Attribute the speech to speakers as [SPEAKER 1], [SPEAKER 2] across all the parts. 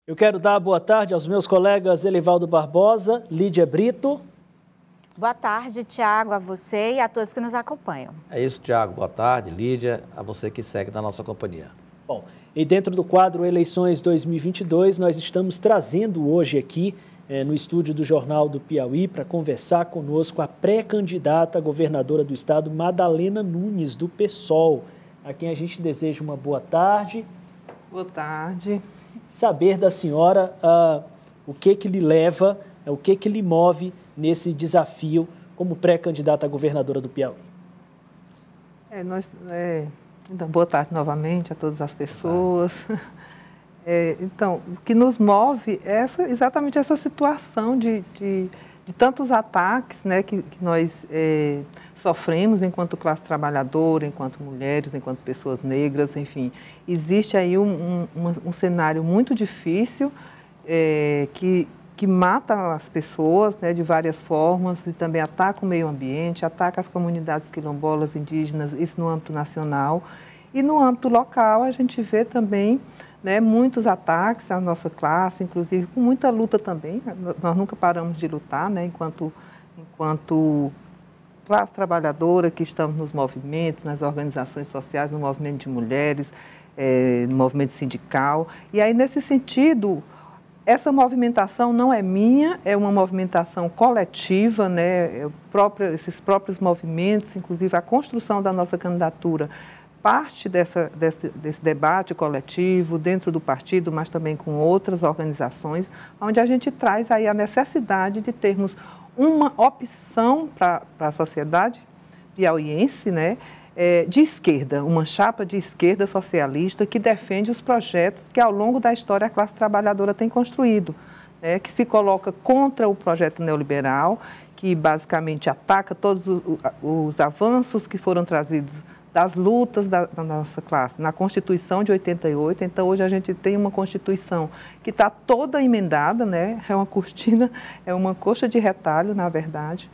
[SPEAKER 1] Eu quero dar boa tarde aos meus colegas Elivaldo Barbosa, Lídia Brito.
[SPEAKER 2] Boa tarde, Tiago, a você e a todos que nos acompanham.
[SPEAKER 3] É isso, Tiago. Boa tarde, Lídia, a você que segue na nossa companhia.
[SPEAKER 1] Bom, e dentro do quadro Eleições 2022, nós estamos trazendo hoje aqui no estúdio do Jornal do Piauí para conversar conosco a pré-candidata a governadora do estado, Madalena Nunes, do PSOL, a quem a gente deseja uma boa tarde.
[SPEAKER 4] Boa tarde.
[SPEAKER 1] Saber da senhora o que lhe leva, o que lhe move nesse desafio como pré-candidata a governadora do Piauí.
[SPEAKER 4] Então, boa tarde novamente a todas as pessoas. Então, o que nos move é exatamente essa situação de tantos ataques, né, que nós sofremos enquanto classe trabalhadora, enquanto mulheres, enquanto pessoas negras, enfim. Existe aí um cenário muito difícil que mata as pessoas, né, de várias formas e também ataca o meio ambiente, ataca as comunidades quilombolas, indígenas, isso no âmbito nacional. E no âmbito local a gente vê também, né, muitos ataques à nossa classe, inclusive com muita luta também. Nós nunca paramos de lutar, né, enquanto classe trabalhadora que estamos nos movimentos, nas organizações sociais, no movimento de mulheres, no movimento sindical. E aí, nesse sentido, essa movimentação não é minha, é uma movimentação coletiva, né, esses próprios movimentos, inclusive a construção da nossa candidatura, parte desse debate coletivo dentro do partido, mas também com outras organizações, onde a gente traz aí a necessidade de termos uma opção para a sociedade piauiense, né, de esquerda, uma chapa de esquerda socialista que defende os projetos que ao longo da história a classe trabalhadora tem construído, né, que se coloca contra o projeto neoliberal, que basicamente ataca todos os avanços que foram trazidos das lutas da nossa classe, na Constituição de 88. Então, hoje a gente tem uma Constituição que está toda emendada, né? É uma cortina, é uma coxa de retalho, na verdade,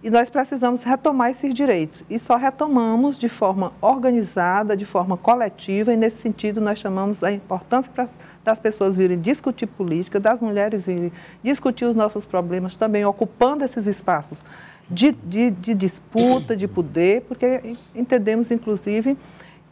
[SPEAKER 4] e nós precisamos retomar esses direitos. E só retomamos de forma organizada, de forma coletiva, e nesse sentido nós chamamos a importância das pessoas virem discutir política, das mulheres virem discutir os nossos problemas, também ocupando esses espaços de disputa, de poder, porque entendemos, inclusive,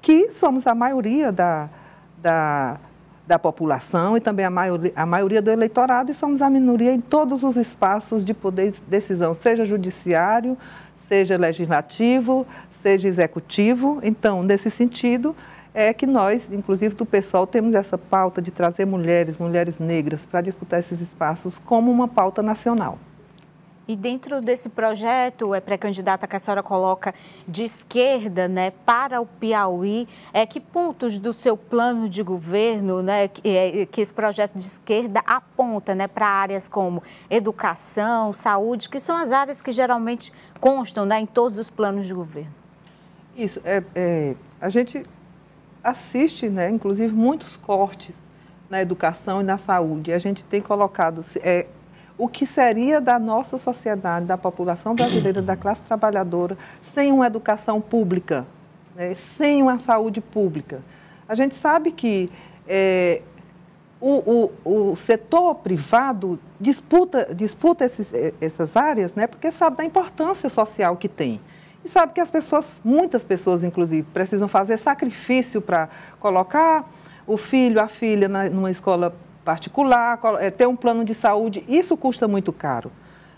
[SPEAKER 4] que somos a maioria da população e também a maioria do eleitorado e somos a minoria em todos os espaços de poder de decisão, seja judiciário, seja legislativo, seja executivo. Então, nesse sentido, é que nós, inclusive do PSOL, temos essa pauta de trazer mulheres negras para disputar esses espaços como uma pauta nacional.
[SPEAKER 2] E dentro desse projeto, pré-candidata que a senhora coloca de esquerda, né, para o Piauí, que pontos do seu plano de governo, né, que esse projeto de esquerda aponta, né, para áreas como educação, saúde, que são as áreas que geralmente constam, né, em todos os planos de governo?
[SPEAKER 4] Isso, a gente assiste, né, inclusive, muitos cortes na educação e na saúde. A gente tem colocado o que seria da nossa sociedade, da população brasileira, da classe trabalhadora, sem uma educação pública, né, sem uma saúde pública. A gente sabe que o setor privado disputa essas áreas, né, porque sabe da importância social que tem. E sabe que muitas pessoas, inclusive, precisam fazer sacrifício para colocar o filho, a filha numa escola particular, ter um plano de saúde, isso custa muito caro,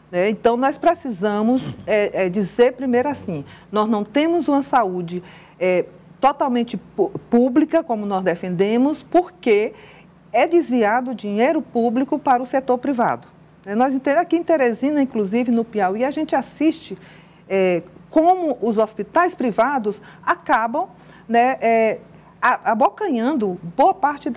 [SPEAKER 4] né? Então, nós precisamos dizer primeiro assim, nós não temos uma saúde totalmente pública, como nós defendemos, porque é desviado dinheiro público para o setor privado. Nós aqui em Teresina, inclusive no Piauí, a gente assiste como os hospitais privados acabam, né, abocanhando boa parte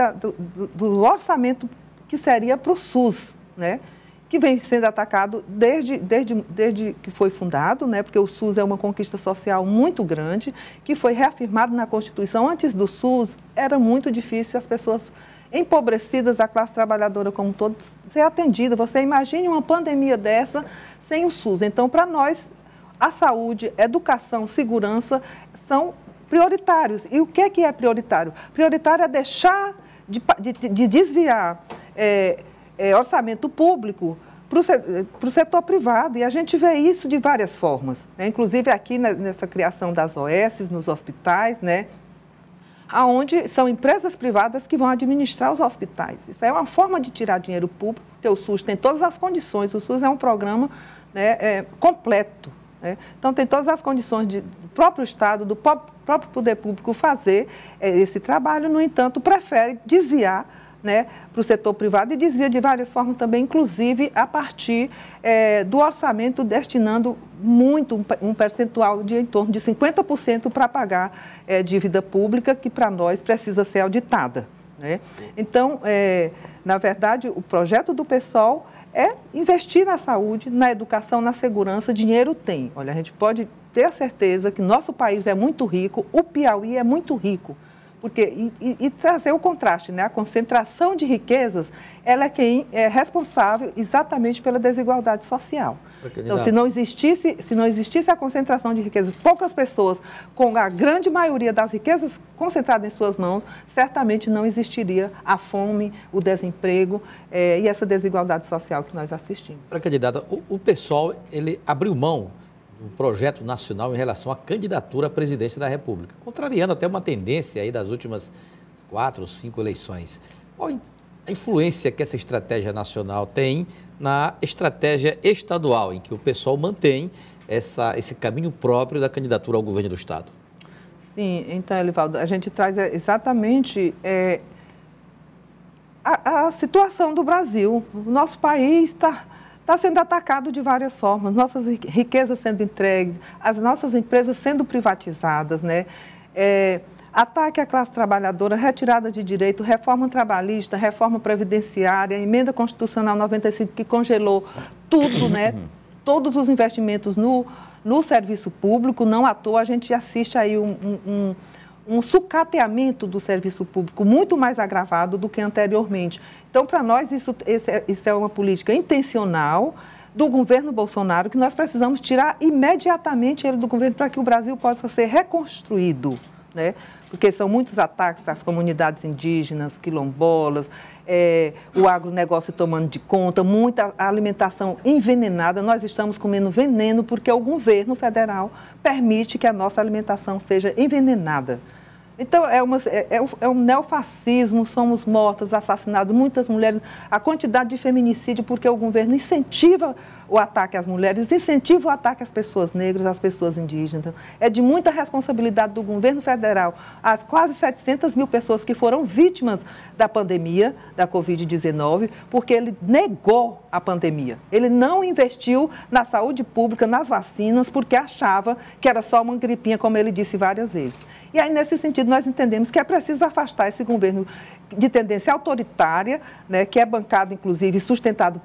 [SPEAKER 4] do orçamento que seria para o SUS, né? Que vem sendo atacado desde que foi fundado, né? Porque o SUS é uma conquista social muito grande, que foi reafirmado na Constituição. Antes do SUS, era muito difícil as pessoas empobrecidas, a classe trabalhadora como um todo, ser atendida. Você imagine uma pandemia dessa sem o SUS. Então, para nós, a saúde, educação, segurança são prioritários. E o que é prioritário? Prioritário é deixar de desviar orçamento público para o setor privado, e a gente vê isso de várias formas, né? Inclusive aqui nessa criação das OS, nos hospitais, né? Onde são empresas privadas que vão administrar os hospitais. Isso é uma forma de tirar dinheiro público, porque o SUS tem todas as condições, o SUS é um programa, né, completo, né? Então tem todas as condições do próprio Estado, do próprio poder público fazer esse trabalho, no entanto, prefere desviar, né, para o setor privado, e desvia de várias formas também, inclusive a partir do orçamento, destinando um percentual de em torno de 50% para pagar dívida pública, que para nós precisa ser auditada, né? Então, na verdade, o projeto do PSOL é investir na saúde, na educação, na segurança. Dinheiro tem. Olha, a gente pode ter a certeza que nosso país é muito rico, o Piauí é muito rico. Porque, e trazer o contraste, né? A concentração de riquezas, ela é quem é responsável exatamente pela desigualdade social. Então, se não existisse a concentração de riquezas, poucas pessoas, com a grande maioria das riquezas concentradas em suas mãos, certamente não existiria a fome, o desemprego e essa desigualdade social que nós assistimos.
[SPEAKER 3] Pré-candidata, o PSOL, ele abriu mão um projeto nacional em relação à candidatura à presidência da República, contrariando até uma tendência aí das últimas 4 ou 5 eleições. Qual a influência que essa estratégia nacional tem na estratégia estadual, em que o PSOL mantém esse caminho próprio da candidatura ao governo do Estado?
[SPEAKER 4] Sim, então, Elivaldo, a gente traz exatamente a situação do Brasil. O nosso país está sendo atacado de várias formas, nossas riquezas sendo entregues, as nossas empresas sendo privatizadas, né? Ataque à classe trabalhadora, retirada de direito, reforma trabalhista, reforma previdenciária, emenda constitucional 95, que congelou tudo, né? Todos os investimentos no serviço público. Não à toa a gente assiste aí um sucateamento do serviço público muito mais agravado do que anteriormente. Então, para nós, isso é uma política intencional do governo Bolsonaro, que nós precisamos tirar imediatamente ele do governo para que o Brasil possa ser reconstruído, né? Porque são muitos ataques às comunidades indígenas, quilombolas, o agronegócio tomando de conta, muita alimentação envenenada. Nós estamos comendo veneno porque o governo federal permite que a nossa alimentação seja envenenada. Então, é um neofascismo, somos mortas, assassinadas, muitas mulheres, a quantidade de feminicídio, porque o governo incentiva o ataque às mulheres, incentiva o ataque às pessoas negras, às pessoas indígenas. É de muita responsabilidade do governo federal as quase 700 mil pessoas que foram vítimas da pandemia, da Covid-19, porque ele negou a pandemia. Ele não investiu na saúde pública, nas vacinas, porque achava que era só uma gripinha, como ele disse várias vezes. E aí, nesse sentido, nós entendemos que é preciso afastar esse governo de tendência autoritária, né, que é bancado, inclusive, sustentado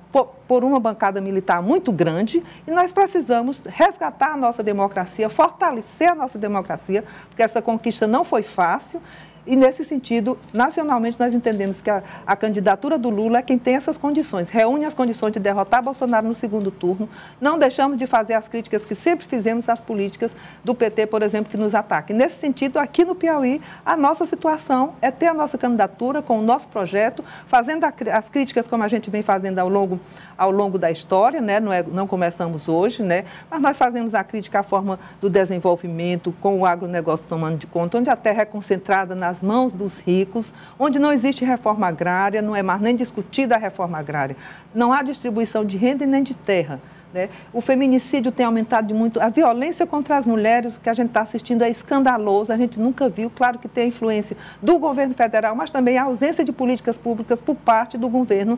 [SPEAKER 4] por uma bancada militar muito grande, e nós precisamos resgatar a nossa democracia, fortalecer a nossa democracia, porque essa conquista não foi fácil. E, nesse sentido, nacionalmente, nós entendemos que a candidatura do Lula é quem tem essas condições, reúne as condições de derrotar Bolsonaro no segundo turno. Não deixamos de fazer as críticas que sempre fizemos às políticas do PT, por exemplo, que nos atacam. Nesse sentido, aqui no Piauí, a nossa situação é ter a nossa candidatura com o nosso projeto, fazendo as críticas como a gente vem fazendo ao longo da história, né? Não começamos hoje, né? Mas nós fazemos a crítica à forma do desenvolvimento, com o agronegócio tomando de conta, onde a terra é concentrada nas mãos dos ricos, onde não existe reforma agrária, não é mais nem discutida a reforma agrária, não há distribuição de renda e nem de terra, né? O feminicídio tem aumentado muito, a violência contra as mulheres, o que a gente está assistindo é escandaloso, a gente nunca viu. Claro que tem a influência do governo federal, mas também a ausência de políticas públicas por parte do governo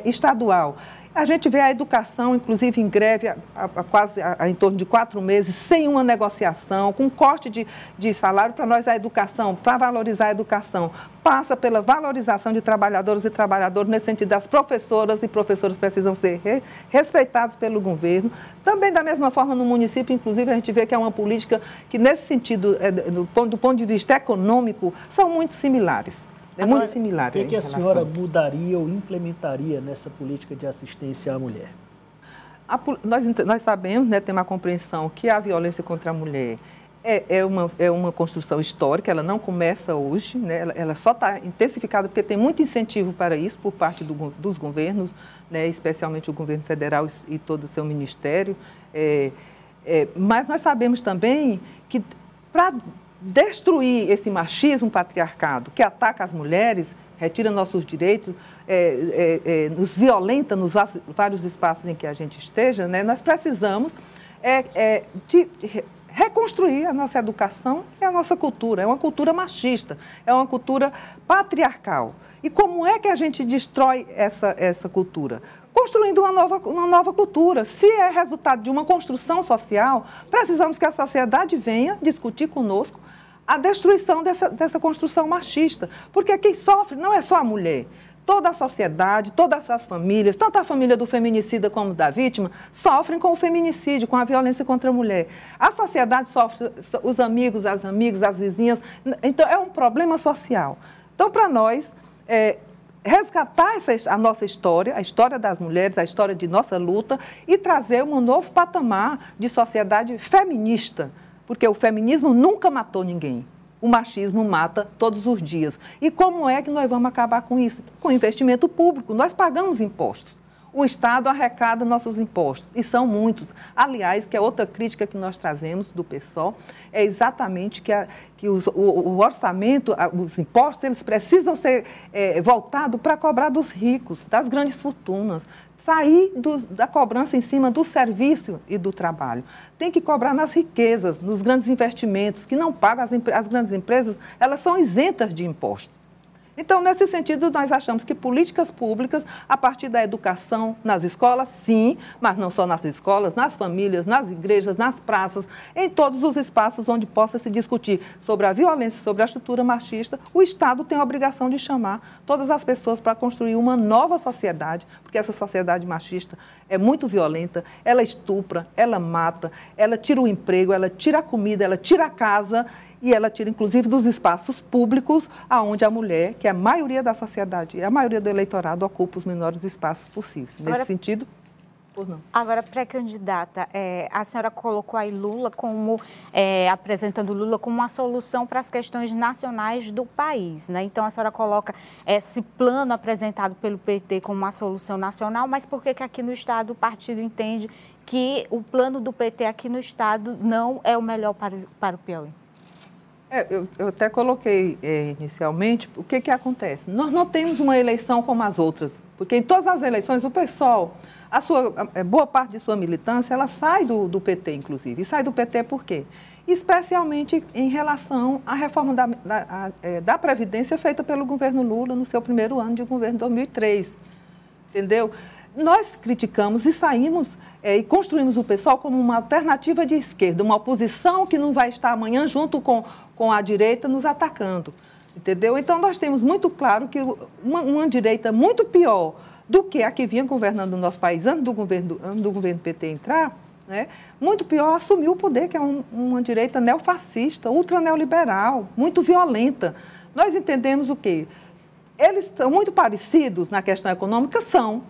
[SPEAKER 4] estadual. A gente vê a educação, inclusive, em greve há em torno de 4 meses, sem uma negociação, com corte de salário. Para nós, a educação, para valorizar a educação, passa pela valorização de trabalhadoras e trabalhadores, nesse sentido, as professoras e professores precisam ser respeitados pelo governo. Também, da mesma forma, no município, inclusive, a gente vê que é uma política que, nesse sentido, do ponto de vista econômico, são muito similares. É muito similar.
[SPEAKER 1] O que a senhora mudaria ou implementaria nessa política de assistência à mulher?
[SPEAKER 4] Nós sabemos, né, temos a compreensão que a violência contra a mulher É uma construção histórica, ela não começa hoje, né? Ela só está intensificada porque tem muito incentivo para isso por parte dos governos, né? Especialmente o governo federal e todo o seu ministério. Mas nós sabemos também que para destruir esse machismo patriarcado que ataca as mulheres, retira nossos direitos, nos violenta nos vários espaços em que a gente esteja, né? Nós precisamos de reconstruir a nossa educação e a nossa cultura. É uma cultura machista, é uma cultura patriarcal. E como é que a gente destrói essa cultura? Construindo uma nova cultura. Se é resultado de uma construção social, precisamos que a sociedade venha discutir conosco a destruição dessa construção machista. Porque quem sofre não é só a mulher. Toda a sociedade, todas as famílias, tanto a família do feminicida como da vítima, sofrem com o feminicídio, com a violência contra a mulher. A sociedade sofre, os amigos, as amigas, as vizinhas. Então, é um problema social. Então, para nós, resgatar a nossa história, a história das mulheres, a história de nossa luta e trazer um novo patamar de sociedade feminista, porque o feminismo nunca matou ninguém. O machismo mata todos os dias. E como é que nós vamos acabar com isso? Com investimento público. Nós pagamos impostos. O Estado arrecada nossos impostos, e são muitos. Aliás, que é outra crítica que nós trazemos do PSOL, é exatamente que o orçamento, os impostos, eles precisam ser voltados para cobrar dos ricos, das grandes fortunas. Sair da cobrança em cima do serviço e do trabalho. Tem que cobrar nas riquezas, nos grandes investimentos, que não pagam as grandes empresas, elas são isentas de impostos. Então, nesse sentido, nós achamos que políticas públicas, a partir da educação nas escolas, sim, mas não só nas escolas, nas famílias, nas igrejas, nas praças, em todos os espaços onde possa se discutir sobre a violência, sobre a estrutura machista, o Estado tem a obrigação de chamar todas as pessoas para construir uma nova sociedade, porque essa sociedade machista é muito violenta, ela estupra, ela mata, ela tira o emprego, ela tira a comida, ela tira a casa, e ela tira, inclusive, dos espaços públicos, onde a mulher, que é a maioria da sociedade e a maioria do eleitorado, ocupa os menores espaços possíveis. Nesse sentido, por não.
[SPEAKER 2] Agora, pré-candidata, a senhora colocou aí Lula como, apresentando Lula como uma solução para as questões nacionais do país, né? Então, a senhora coloca esse plano apresentado pelo PT como uma solução nacional, mas por que aqui no Estado o partido entende que o plano do PT aqui no Estado não é o melhor para o Piauí?
[SPEAKER 4] Eu até coloquei inicialmente, o que acontece? Nós não temos uma eleição como as outras, porque em todas as eleições o PSOL, boa parte de sua militância, ela sai do PT, inclusive. E sai do PT por quê? Especialmente em relação à reforma da Previdência feita pelo governo Lula no seu primeiro ano de governo, 2003. Entendeu? Nós criticamos e saímos e construímos o PSOL como uma alternativa de esquerda, uma oposição que não vai estar amanhã junto com a direita nos atacando, entendeu? Então, nós temos muito claro que uma direita muito pior do que a que vinha governando o nosso país antes do governo PT entrar, né? Muito pior, assumiu o poder, que é uma direita neofascista, ultraneoliberal, muito violenta. Nós entendemos o quê? Eles são muito parecidos na questão econômica,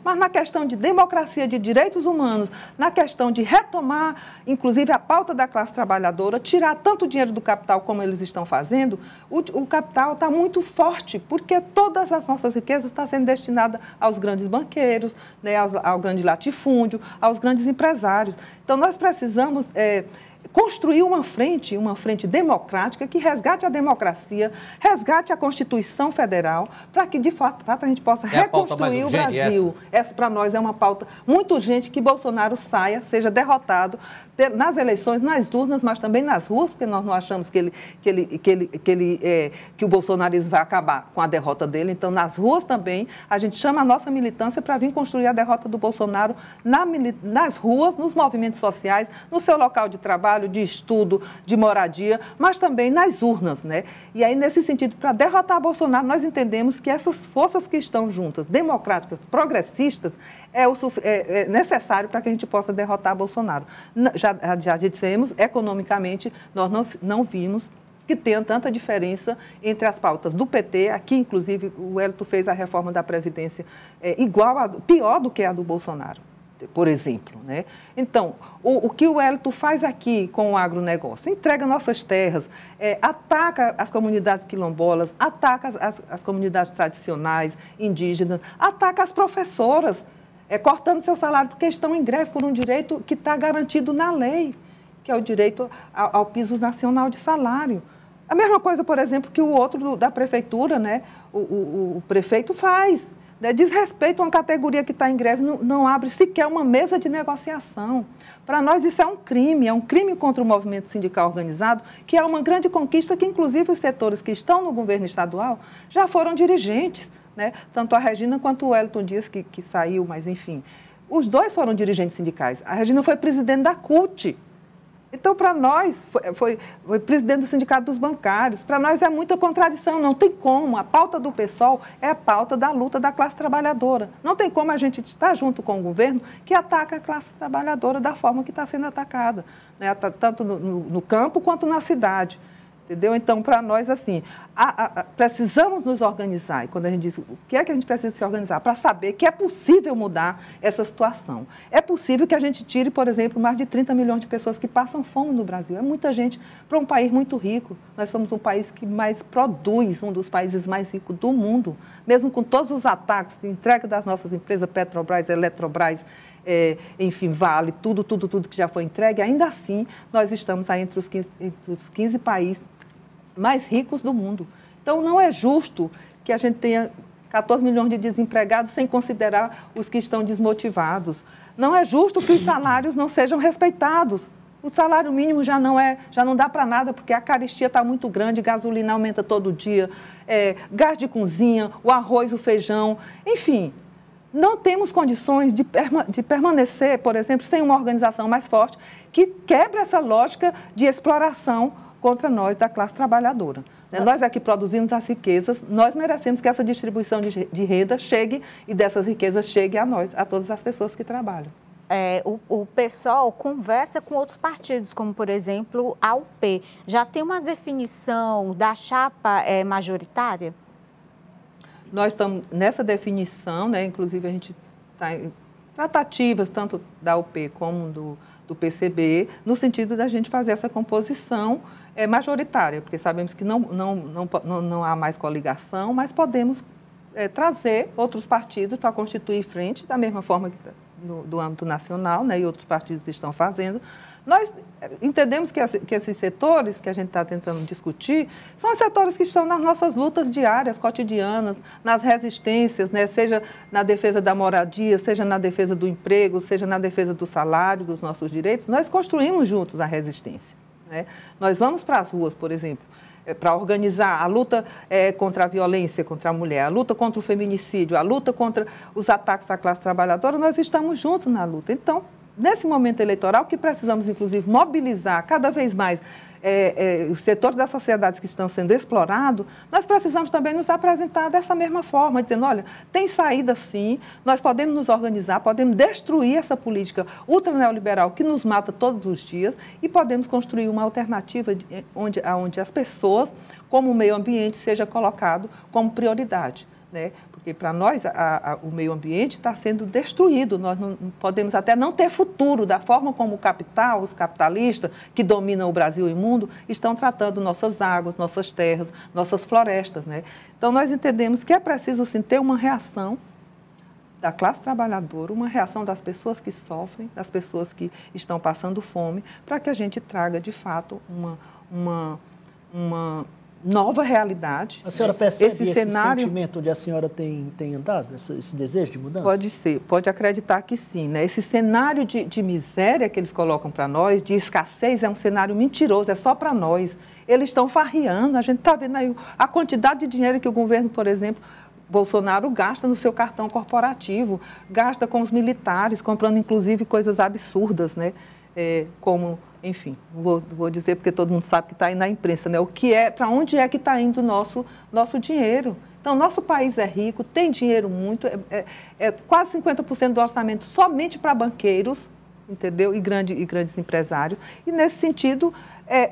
[SPEAKER 4] mas na questão de democracia, de direitos humanos, na questão de retomar, inclusive, a pauta da classe trabalhadora, tirar tanto dinheiro do capital como eles estão fazendo, o capital está muito forte, porque todas as nossas riquezas estão sendo destinadas aos grandes banqueiros, né, ao grande latifúndio, aos grandes empresários. Então, nós precisamos construir uma frente democrática que resgate a democracia, resgate a Constituição Federal, para que, de fato, a gente possa reconstruir o Brasil. Essa, para nós, é uma pauta muito urgente, que Bolsonaro saia, seja derrotado nas eleições, nas urnas, mas também nas ruas, porque nós não achamos que o bolsonarismo vai acabar com a derrota dele. Então, nas ruas também, a gente chama a nossa militância para vir construir a derrota do Bolsonaro nas ruas, nos movimentos sociais, no seu local de trabalho, de estudo, de moradia, mas também nas urnas, né? E aí, nesse sentido, para derrotar Bolsonaro, nós entendemos que essas forças que estão juntas, democráticas, progressistas, é necessário para que a gente possa derrotar Bolsonaro. Já dissemos, economicamente, nós não vimos que tenha tanta diferença entre as pautas do PT, aqui, inclusive, o Hélito fez a reforma da Previdência pior do que a do Bolsonaro. por exemplo, né? Então, o que o Wellington faz aqui com o agronegócio? Entrega nossas terras, ataca as comunidades quilombolas, ataca as comunidades tradicionais, indígenas, ataca as professoras, cortando seu salário porque estão em greve por um direito que está garantido na lei, que é o direito ao piso nacional de salário. A mesma coisa, por exemplo, que o outro da prefeitura, né? O prefeito faz. Desrespeita uma categoria que está em greve, não abre sequer uma mesa de negociação. Para nós isso é um crime contra o movimento sindical organizado, que é uma grande conquista que, inclusive, os setores que estão no governo estadual já foram dirigentes, né? Tanto a Regina quanto o Wellington Dias, que saiu, mas enfim. Os dois foram dirigentes sindicais. A Regina foi presidente da CUT. Então, para nós, foi presidente do Sindicato dos Bancários. Para nós é muita contradição, não tem como. A pauta do PSOL é a pauta da luta da classe trabalhadora. Não tem como a gente estar junto com o governo que ataca a classe trabalhadora da forma que está sendo atacada, né? Tanto no campo quanto na cidade. Entendeu? Então, para nós, assim, precisamos nos organizar. E quando a gente diz o que é que a gente precisa se organizar? Para saber que é possível mudar essa situação. É possível que a gente tire, por exemplo, mais de 30 milhões de pessoas que passam fome no Brasil. É muita gente para um país muito rico. Nós somos um país que mais produz, um dos países mais ricos do mundo. Mesmo com todos os ataques, entrega das nossas empresas, Petrobras, Eletrobras, enfim, Vale, tudo que já foi entregue, ainda assim, nós estamos aí entre os 15 países mais ricos do mundo. Então, não é justo que a gente tenha 14 milhões de desempregados sem considerar os que estão desmotivados. Não é justo que os salários não sejam respeitados. O salário mínimo já não dá para nada, porque a carestia está muito grande, gasolina aumenta todo dia, gás de cozinha, o arroz, o feijão, enfim. Não temos condições de permanecer, por exemplo, sem uma organização mais forte que quebre essa lógica de exploração contra nós, da classe trabalhadora. Nós aqui produzimos as riquezas, nós merecemos que essa distribuição de renda chegue e dessas riquezas chegue a nós, a todas as pessoas que trabalham.
[SPEAKER 2] O PSOL conversa com outros partidos, como, por exemplo, a UP. Já tem uma definição da chapa majoritária?
[SPEAKER 4] Nós estamos nessa definição, né? Inclusive a gente está em tratativas, tanto da UP como do PCB, no sentido da gente fazer essa composição majoritária, porque sabemos que não há mais coligação, mas podemos trazer outros partidos para constituir frente, da mesma forma que do âmbito nacional, né? E outros partidos estão fazendo. Nós entendemos que esses setores que a gente está tentando discutir são os setores que estão nas nossas lutas diárias, cotidianas, nas resistências, né? Seja na defesa da moradia, seja na defesa do emprego, seja na defesa do salário, dos nossos direitos. Nós construímos juntos a resistência, né? Nós vamos para as ruas, por exemplo, para organizar a luta contra a violência contra a mulher, a luta contra o feminicídio, a luta contra os ataques à classe trabalhadora. Nós estamos juntos na luta. Então, nesse momento eleitoral, que precisamos, inclusive, mobilizar cada vez mais os setores da sociedade que estão sendo explorados, nós precisamos também nos apresentar dessa mesma forma, dizendo, olha, tem saída sim, nós podemos nos organizar, podemos destruir essa política ultraneoliberal que nos mata todos os dias e podemos construir uma alternativa onde as pessoas, como o meio ambiente, seja colocado como prioridade, né? Porque para nós o meio ambiente está sendo destruído, nós não podemos até não ter futuro da forma como o capital, os capitalistas que dominam o Brasil e o mundo, estão tratando nossas águas, nossas terras, nossas florestas, né? Então nós entendemos que é preciso sim ter uma reação da classe trabalhadora, uma reação das pessoas que sofrem, das pessoas que estão passando fome, para que a gente traga de fato uma nova realidade.
[SPEAKER 1] A senhora percebe esse sentimento onde a senhora tem andado, esse desejo de mudança?
[SPEAKER 4] Pode ser, pode acreditar que sim, né? Esse cenário de miséria que eles colocam para nós, de escassez, é um cenário mentiroso, é só para nós. Eles estão farreando, a gente está vendo aí a quantidade de dinheiro que o governo, por exemplo, Bolsonaro gasta no seu cartão corporativo, gasta com os militares, comprando inclusive coisas absurdas, né? Como... Enfim, vou dizer porque todo mundo sabe que está aí na imprensa, né? Para onde é que está indo o nosso dinheiro? Então, nosso país é rico, tem dinheiro muito, quase 50% do orçamento somente para banqueiros, entendeu? E grandes empresários. E, nesse sentido,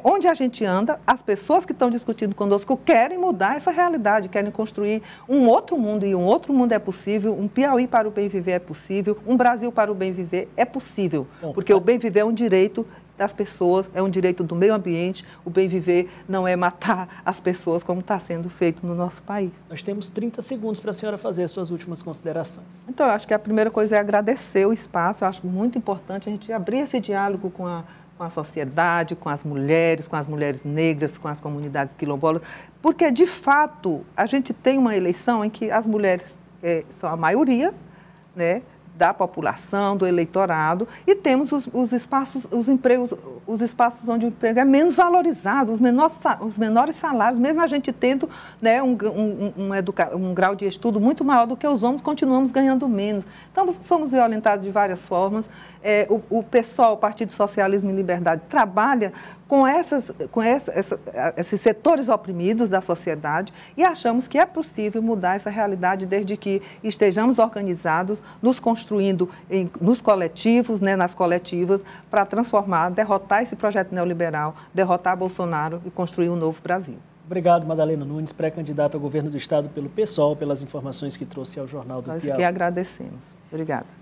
[SPEAKER 4] onde a gente anda, as pessoas que estão discutindo conosco querem mudar essa realidade, querem construir um outro mundo, e um outro mundo é possível, um Piauí para o bem viver é possível, um Brasil para o bem viver é possível, porque o bem viver é um direito das pessoas, é um direito do meio ambiente, o bem viver não é matar as pessoas como está sendo feito no nosso país.
[SPEAKER 1] Nós temos 30 segundos para a senhora fazer as suas últimas considerações.
[SPEAKER 4] Então, eu acho que a primeira coisa é agradecer o espaço, eu acho muito importante a gente abrir esse diálogo com a sociedade, com as mulheres negras, com as comunidades quilombolas, porque, de fato, a gente tem uma eleição em que as mulheres são a maioria, né, da população, do eleitorado, e temos os espaços, os empregos, os espaços onde o emprego é menos valorizado, os menores salários, mesmo a gente tendo, né, um grau de estudo muito maior do que os homens, continuamos ganhando menos. Então, somos violentados de várias formas. O PSOL, o Partido Socialismo e Liberdade, trabalha com esses setores oprimidos da sociedade e achamos que é possível mudar essa realidade desde que estejamos organizados, nos construindo nos coletivos, né, nas coletivas, para transformar, derrotar esse projeto neoliberal, derrotar Bolsonaro e construir um novo Brasil.
[SPEAKER 1] Obrigado, Madalena Nunes, pré-candidata ao governo do Estado pelo PSOL, pelas informações que trouxe ao Jornal do Piauí.
[SPEAKER 4] Nós que agradecemos. Obrigada.